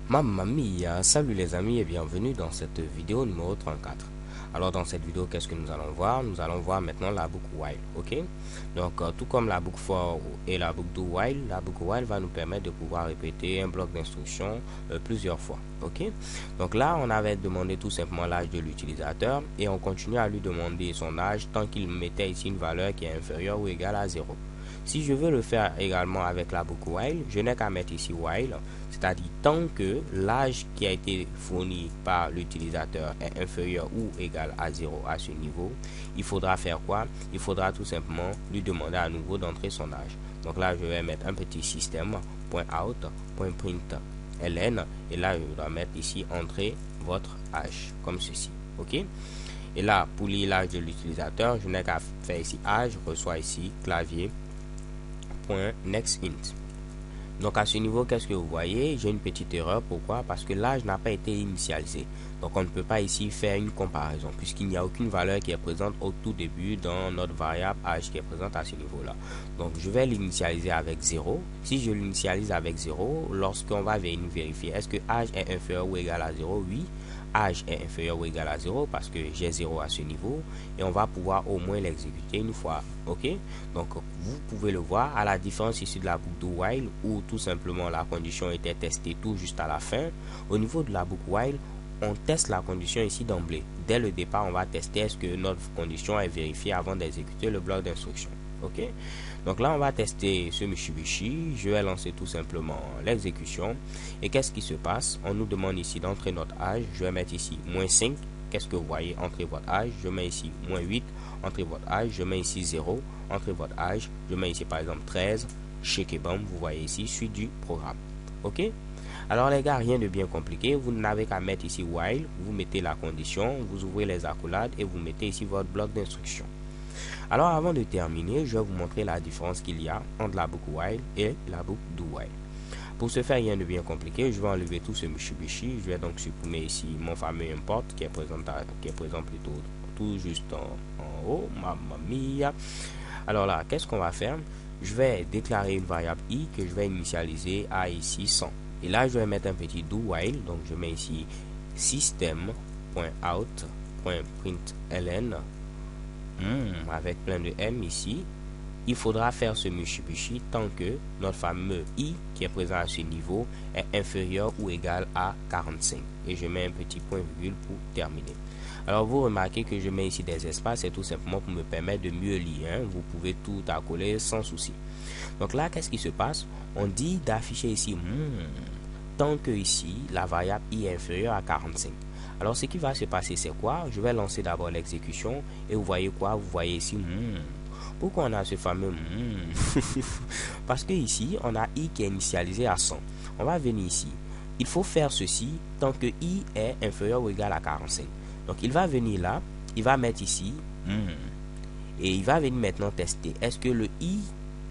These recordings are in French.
Mamma mia, salut les amis et bienvenue dans cette vidéo numéro 34. Alors dans cette vidéo, qu'est-ce que nous allons voir? Nous allons voir maintenant la boucle while, ok? Donc tout comme la boucle for et la boucle do while, la boucle while va nous permettre de pouvoir répéter un bloc d'instruction plusieurs fois, ok? Donc là, on avait demandé tout simplement l'âge de l'utilisateur et on continue à lui demander son âge tant qu'il mettait ici une valeur qui est inférieure ou égale à 0. Si je veux le faire également avec la boucle while, je n'ai qu'à mettre ici while, c'est-à-dire tant que l'âge qui a été fourni par l'utilisateur est inférieur ou égal à 0 à ce niveau, il faudra faire quoi? Il faudra tout simplement lui demander à nouveau d'entrer son âge. Donc là, je vais mettre un petit système.out.print ln et là, je dois mettre ici entrer votre âge, comme ceci. Ok? Et là, pour lire l'âge de l'utilisateur, je n'ai qu'à faire ici âge, reçoit ici clavier. .nextInt. Donc à ce niveau, qu'est-ce que vous voyez? J'ai une petite erreur. Pourquoi? Parce que l'âge n'a pas été initialisé. Donc on ne peut pas ici faire une comparaison puisqu'il n'y a aucune valeur qui est présente au tout début dans notre variable âge qui est présente à ce niveau-là. Donc je vais l'initialiser avec 0. Si je l'initialise avec 0, lorsqu'on va venir vérifier est-ce que âge est inférieur ou égal à 0, oui. Âge est inférieur ou égal à 0 parce que j'ai 0 à ce niveau et on va pouvoir au moins l'exécuter une fois. Ok, donc vous pouvez le voir à la différence ici de la boucle do while où tout simplement la condition était testée tout juste à la fin. Au niveau de la boucle while, on teste la condition ici d'emblée. Dès le départ, on va tester est-ce que notre condition est vérifiée avant d'exécuter le bloc d'instruction. Ok, donc là on va tester ce Mitsubishi. Je vais lancer tout simplement l'exécution et qu'est-ce qui se passe? On nous demande ici d'entrer notre âge. Je vais mettre ici -5. Qu'est-ce que vous voyez? Entrez votre âge. Je mets ici -8. Entrez votre âge. Je mets ici 0. Entrez votre âge. Je mets ici par exemple 13. Check et bam. Vous voyez ici suite du programme. Ok, alors les gars, rien de bien compliqué. Vous n'avez qu'à mettre ici while. Vous mettez la condition. Vous ouvrez les accolades et vous mettez ici votre bloc d'instruction. Alors avant de terminer, je vais vous montrer la différence qu'il y a entre la boucle while et la boucle do while. Pour ce faire, rien de bien compliqué, je vais enlever tout ce Mitsubishi. Je vais donc supprimer ici mon fameux import qui est présent plutôt tout juste en haut. Mamma mia. Alors là, qu'est-ce qu'on va faire? Je vais déclarer une variable i que je vais initialiser à ici 100. Et là, je vais mettre un petit do while. Donc je mets ici system.out.println avec plein de M ici. Il faudra faire ce Mitsubishi tant que notre fameux i qui est présent à ce niveau est inférieur ou égal à 45. Et je mets un petit point virgule pour terminer. Alors vous remarquez que je mets ici des espaces, c'est tout simplement pour me permettre de mieux lire. Vous pouvez tout accoler sans souci. Donc là, qu'est-ce qui se passe? On dit d'afficher ici tant que ici la variable i est inférieure à 45. Alors ce qui va se passer, c'est quoi? Je vais lancer d'abord l'exécution et vous voyez quoi? Vous voyez ici pourquoi on a ce fameux parce que ici on a i qui est initialisé à 100. On va venir ici. Il faut faire ceci tant que i est inférieur ou égal à 45. Donc il va venir là, il va mettre ici et il va venir maintenant tester. Est-ce que le i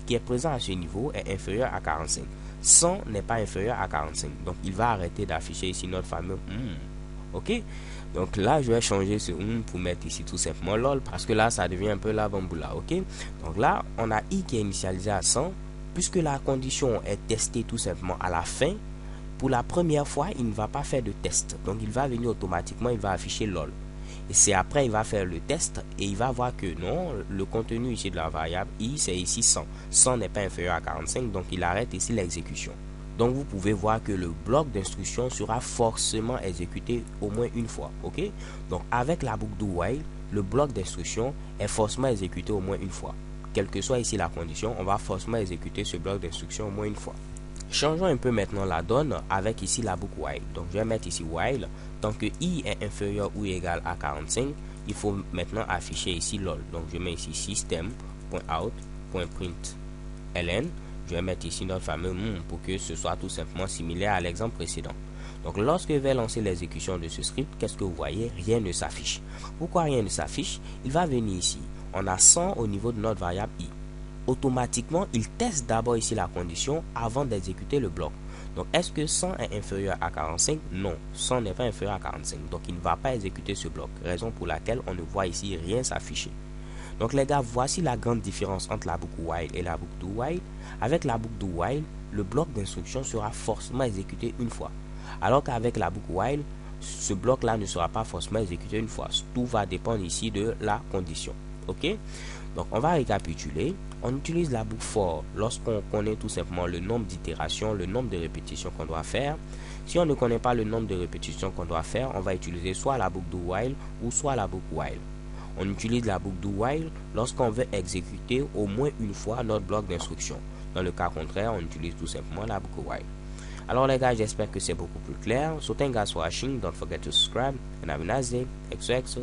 qui est présent à ce niveau est inférieur à 45? 100 n'est pas inférieur à 45. Donc il va arrêter d'afficher ici notre fameux ok, donc là je vais changer ce pour mettre ici tout simplement lol parce que là ça devient un peu la bamboula. Ok, donc là on a i qui est initialisé à 100 puisque la condition est testée tout simplement à la fin. Pour la première fois il ne va pas faire de test, donc il va venir automatiquement, il va afficher lol et c'est après il va faire le test et il va voir que non, le contenu ici de la variable i c'est ici 100. 100 n'est pas inférieur à 45, donc il arrête ici l'exécution. Donc vous pouvez voir que le bloc d'instruction sera forcément exécuté au moins une fois. Ok, donc avec la boucle do while, le bloc d'instruction est forcément exécuté au moins une fois. Quelle que soit ici la condition, on va forcément exécuter ce bloc d'instruction au moins une fois. Changeons un peu maintenant la donne avec ici la boucle while. Donc je vais mettre ici while. Tant que i est inférieur ou égal à 45, il faut maintenant afficher ici lol. Donc je mets ici system.out.println. Je vais mettre ici notre fameux pour que ce soit tout simplement similaire à l'exemple précédent. Donc lorsque je vais lancer l'exécution de ce script, qu'est-ce que vous voyez? Rien ne s'affiche. Pourquoi rien ne s'affiche? Il va venir ici. On a 100 au niveau de notre variable i. Automatiquement, il teste d'abord ici la condition avant d'exécuter le bloc. Donc est-ce que 100 est inférieur à 45? Non, 100 n'est pas inférieur à 45. Donc il ne va pas exécuter ce bloc. Raison pour laquelle on ne voit ici rien s'afficher. Donc les gars, voici la grande différence entre la boucle while et la boucle do while. Avec la boucle do while, le bloc d'instruction sera forcément exécuté une fois. Alors qu'avec la boucle while, ce bloc-là ne sera pas forcément exécuté une fois. Tout va dépendre ici de la condition. Ok? Donc, on va récapituler. On utilise la boucle for lorsqu'on connaît tout simplement le nombre d'itérations, le nombre de répétitions qu'on doit faire. Si on ne connaît pas le nombre de répétitions qu'on doit faire, on va utiliser soit la boucle do while ou soit la boucle while. On utilise la boucle do while lorsqu'on veut exécuter au moins une fois notre bloc d'instruction. Dans le cas contraire, on utilise tout simplement la boucle while. Alors les gars, j'espère que c'est beaucoup plus clair. So thank you guys for watching. Don't forget to subscribe and have a nice day. XOXO.